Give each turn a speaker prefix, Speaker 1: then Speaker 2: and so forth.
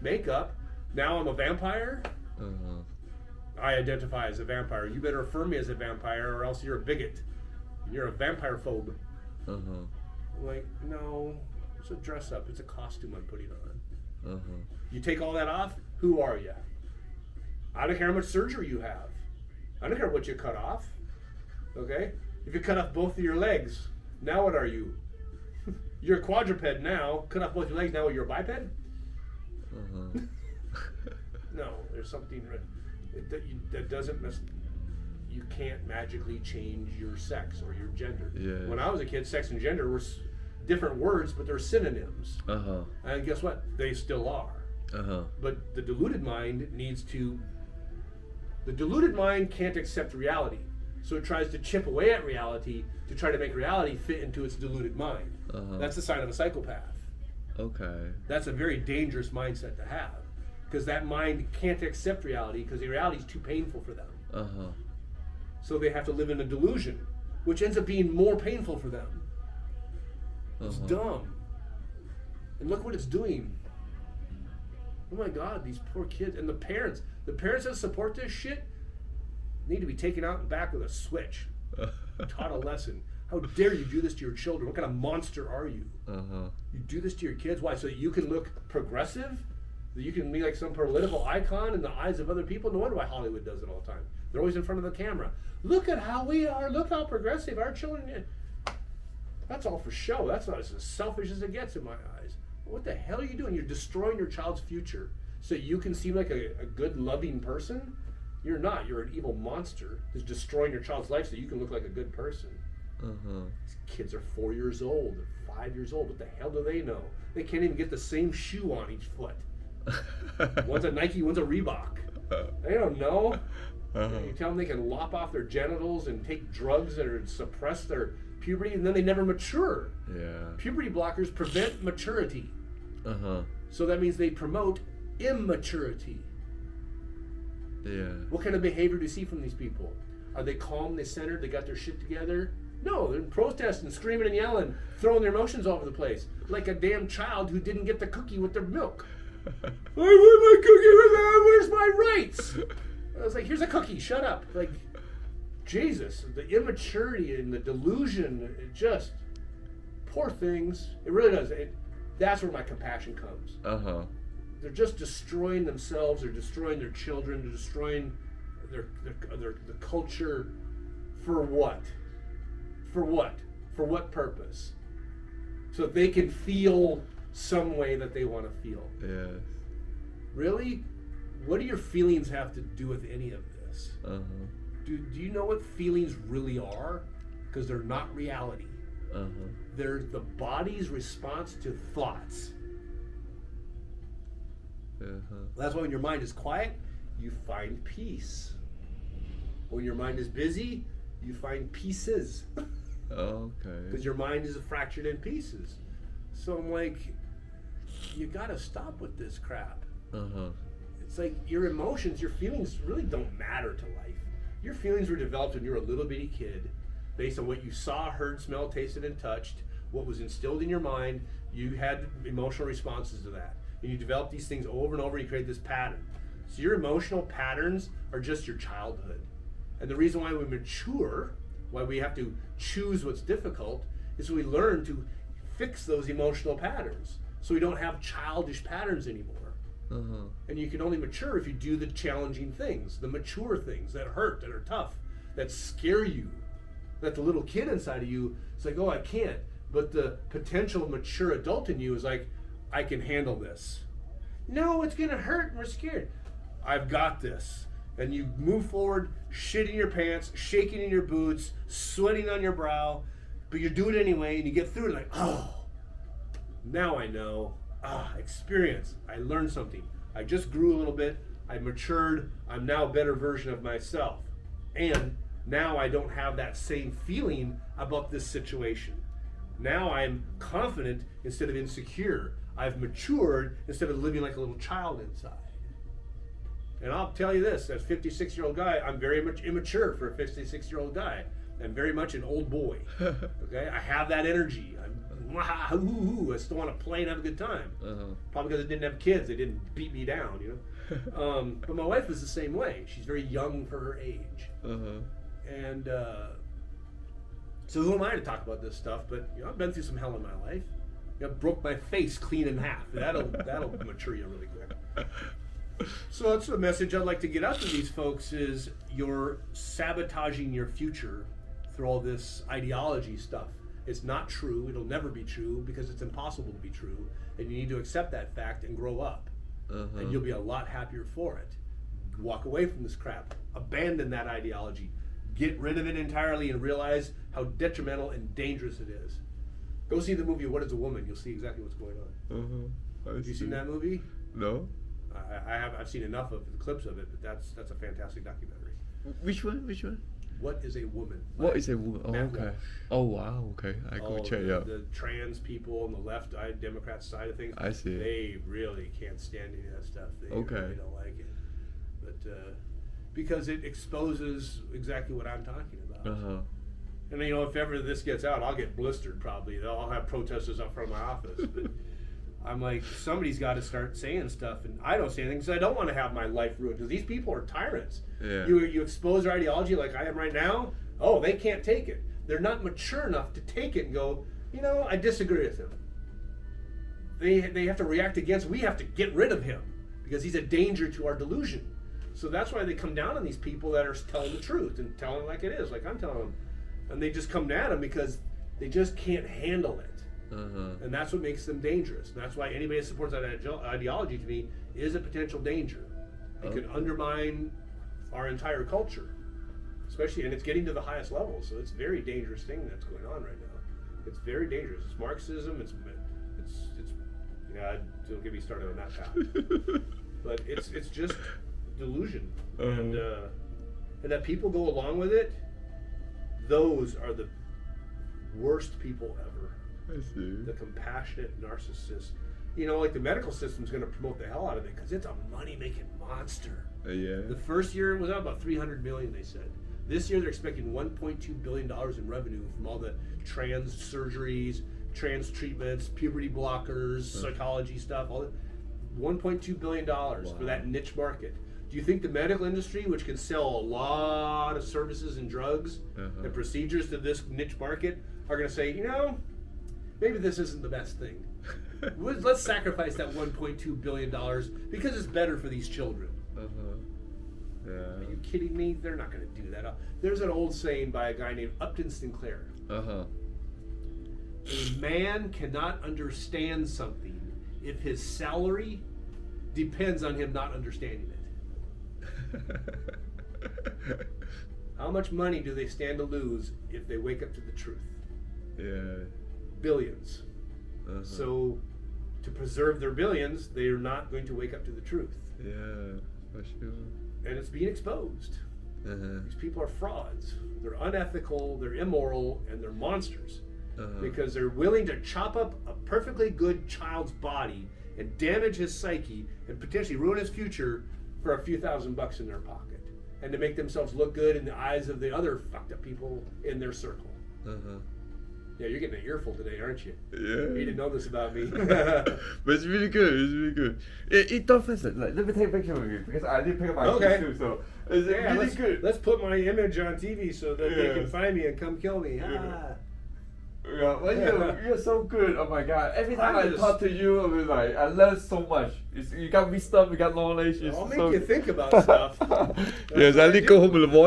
Speaker 1: makeup. Now I'm a vampire.
Speaker 2: Uh-huh.
Speaker 1: I identify as a vampire. You better affirm me as a vampire, or else you're a bigot. You're a vampire phobe.
Speaker 2: Uh-huh.
Speaker 1: I'm like, no, it's a dress up. It's a costume I'm putting on.
Speaker 2: Uh-huh.
Speaker 1: You take all that off, who are you? I don't care how much surgery you have. I don't care what you cut off. Okay? If you cut off both of your legs, now what are you? You're a quadruped now. Cut off both your legs, now you're a biped?
Speaker 2: Uh-huh.
Speaker 1: No, there's something that doesn't you can't magically change your sex or your gender.
Speaker 2: Yeah.
Speaker 1: When I was a kid, sex and gender were different words, but they're synonyms.
Speaker 2: Uh-huh.
Speaker 1: And guess what? They still are.
Speaker 2: Uh-huh.
Speaker 1: But the deluded mind the deluded mind can't accept reality. So it tries to chip away at reality to try to make reality fit into its deluded mind.
Speaker 2: Uh-huh.
Speaker 1: That's the sign of a psychopath.
Speaker 2: Okay.
Speaker 1: That's a very dangerous mindset to have. Because that mind can't accept reality because the reality is too painful for them.
Speaker 2: Uh-huh.
Speaker 1: So they have to live in a delusion, which ends up being more painful for them. It's dumb. And look what it's doing. Oh my God, these poor kids. And the parents that support this shit need to be taken out and back with a switch. Taught a lesson. How dare you do this to your children? What kind of monster are you?
Speaker 2: Uh-huh.
Speaker 1: You do this to your kids? Why? So that you can look progressive? That you can be like some political icon in the eyes of other people? No wonder why Hollywood does it all the time. They're always in front of the camera. Look at how we are. Look how progressive our children. That's all for show. That's not as selfish as it gets in my eyes. What the hell are you doing? You're destroying your child's future so you can seem like a good, loving person? You're not. You're an evil monster who's destroying your child's life so you can look like a good person.
Speaker 2: Uh-huh.
Speaker 1: These kids are 4 years old. They're 5 years old. What the hell do they know? They can't even get the same shoe on each foot. One's a Nike, one's a Reebok. They don't know.
Speaker 2: Uh-huh.
Speaker 1: You tell them they can lop off their genitals and take drugs that are suppress their puberty, and then they never mature.
Speaker 2: Yeah.
Speaker 1: Puberty blockers prevent maturity.
Speaker 2: Uh-huh.
Speaker 1: So that means they promote immaturity.
Speaker 2: Yeah.
Speaker 1: What kind of behavior do you see from these people? Are they calm, they centered, they got their shit together? No, they're protesting, screaming and yelling, throwing their emotions all over the place. Like a damn child who didn't get the cookie with their milk. I want my cookie with that. Where's my rights? I was like, here's a cookie, shut up. Like, Jesus, the immaturity and the delusion, it just, poor things. It really does. That's where my compassion comes.
Speaker 2: Uh-huh.
Speaker 1: They're just destroying themselves. They're destroying their children. They're destroying the culture. For what? For what? For what purpose? So that they can feel some way that they want to feel.
Speaker 2: Yes.
Speaker 1: Really? What do your feelings have to do with any of this?
Speaker 2: Uh-huh.
Speaker 1: Do you know what feelings really are? Because they're not reality.
Speaker 2: Uh-huh.
Speaker 1: They're the body's response to thoughts.
Speaker 2: Uh-huh.
Speaker 1: That's why when your mind is quiet, you find peace. When your mind is busy, you find pieces.
Speaker 2: Okay.
Speaker 1: Because your mind is fractured in pieces. So I'm like, you gotta stop with this crap.
Speaker 2: Uh-huh.
Speaker 1: It's like your emotions, your feelings really don't matter to life. Your feelings were developed when you were a little bitty kid based on what you saw, heard, smelled, tasted, and touched, what was instilled in your mind. You had emotional responses to that. And you develop these things over and over, and you create this pattern. So your emotional patterns are just your childhood. And the reason why we mature, why we have to choose what's difficult, is we learn to fix those emotional patterns. So we don't have childish patterns anymore.
Speaker 2: Uh-huh.
Speaker 1: And you can only mature if you do the challenging things, the mature things that hurt, that are tough, that scare you. That the little kid inside of you is like, oh, I can't. But the potential mature adult in you is like, I can handle this. No, it's going to hurt and we're scared. I've got this. And you move forward, shitting your pants, shaking in your boots, sweating on your brow, but you do it anyway, and you get through it like, oh, now I know. Experience. I learned something. I just grew a little bit. I matured. I'm now a better version of myself. And now I don't have that same feeling about this situation. Now I'm confident instead of insecure. I've matured instead of living like a little child inside. And I'll tell you this, as a 56-year-old guy, I'm very much immature for a 56-year-old guy. I'm very much an old boy. Okay, I have that energy. Wah, hoo, I still want to play and have a good time. Probably because I didn't have kids, they didn't beat me down, you know. But my wife is the same way. She's very young for her age, and so who am I to talk about this stuff? But you know, I've been through some hell in my life. You know, broke my face clean in half. That'll mature you really quick. So that's the message I'd like to get out to these folks: is you're sabotaging your future through all this ideology stuff. It's not true. It'll never be true because it's impossible to be true. And you need to accept that fact and grow up. And you'll be a lot happier for it. Walk away from this crap. Abandon that ideology. Get rid of it entirely and realize how detrimental and dangerous it is. Go see the movie What is a Woman? You'll see exactly what's going on. Have you seen that movie?
Speaker 2: No.
Speaker 1: I've seen enough of the clips of it, but that's a fantastic documentary.
Speaker 2: Which one?
Speaker 1: What is a Woman?
Speaker 2: What is a woman? Oh,
Speaker 1: Matt
Speaker 2: okay.
Speaker 1: Walsh.
Speaker 2: Oh, wow. Okay. I go check it out.
Speaker 1: The trans people on the left, Democrat side of things,
Speaker 2: I see.
Speaker 1: They really can't stand any of that stuff. They
Speaker 2: Okay.
Speaker 1: really don't like it. But because it exposes exactly what I'm talking about. And you know, if ever this gets out, I'll get blistered probably. I'll have protesters up front of my office. But I'm like, somebody's got to start saying stuff, and I don't say anything because I don't want to have my life ruined. Because these people are tyrants.
Speaker 2: Yeah.
Speaker 1: You expose their ideology like I am right now. Oh, they can't take it. They're not mature enough to take it and go, you know, I disagree with him. They have to react against. We have to get rid of him because he's a danger to our delusion. So that's why they come down on these people that are telling the truth and telling it like it is, like I'm telling them. And they just come at them because they just can't handle it. And that's what makes them dangerous. And that's why anybody that supports that ideology to me is a potential danger. It could undermine our entire culture, especially, and it's getting to the highest level. So it's a very dangerous thing that's going on right now. It's very dangerous. It's Marxism. It's yeah. Don't get me started on that path. But it's just delusion, and that people go along with it. Those are the worst people ever.
Speaker 2: I see.
Speaker 1: The compassionate narcissists. You know, like the medical system's going to promote the hell out of it because it's a money-making monster.
Speaker 2: Yeah.
Speaker 1: The first year it was about $300 million, they said. This year they're expecting $1.2 billion in revenue from all the trans surgeries, trans treatments, puberty blockers, psychology stuff, all that. $1.2 billion for that niche market. Do you think the medical industry, which can sell a lot of services and drugs and procedures to this niche market, are going to say, you know, maybe this isn't the best thing. Let's sacrifice that $1.2 billion because it's better for these children.
Speaker 2: Yeah.
Speaker 1: Are you kidding me? They're not going to do that. There's an old saying by a guy named Upton Sinclair. A man cannot understand something if his salary depends on him not understanding it. How much money do they stand to lose if they wake up to the truth?
Speaker 2: Yeah.
Speaker 1: Billions. So to preserve their billions, they are not going to wake up to the truth.
Speaker 2: Yeah, for sure.
Speaker 1: And it's being exposed. These people are frauds. They're unethical, they're immoral, and they're monsters. Because they're willing to chop up a perfectly good child's body and damage his psyche and potentially ruin his future for a few $1,000 in their pocket. And to make themselves look good in the eyes of the other fucked up people in their circle. Yeah, you're getting an earful today, aren't you?
Speaker 2: Yeah.
Speaker 1: You didn't know this about me.
Speaker 2: But it's really good. It's really good. Don't fix it. Like, let me take a picture of you because I did pick up my kids too. So it's really good.
Speaker 1: Let's put my image on TV so that they can find me and come kill me.
Speaker 2: Yeah, well, you're so good. Oh my god! Every time I talk to you, I mean, like I learn so much. You got wisdom, you got knowledge.
Speaker 1: I'll
Speaker 2: It's
Speaker 1: make
Speaker 2: so
Speaker 1: you think about stuff.
Speaker 2: Yes, I need to go home in the morning.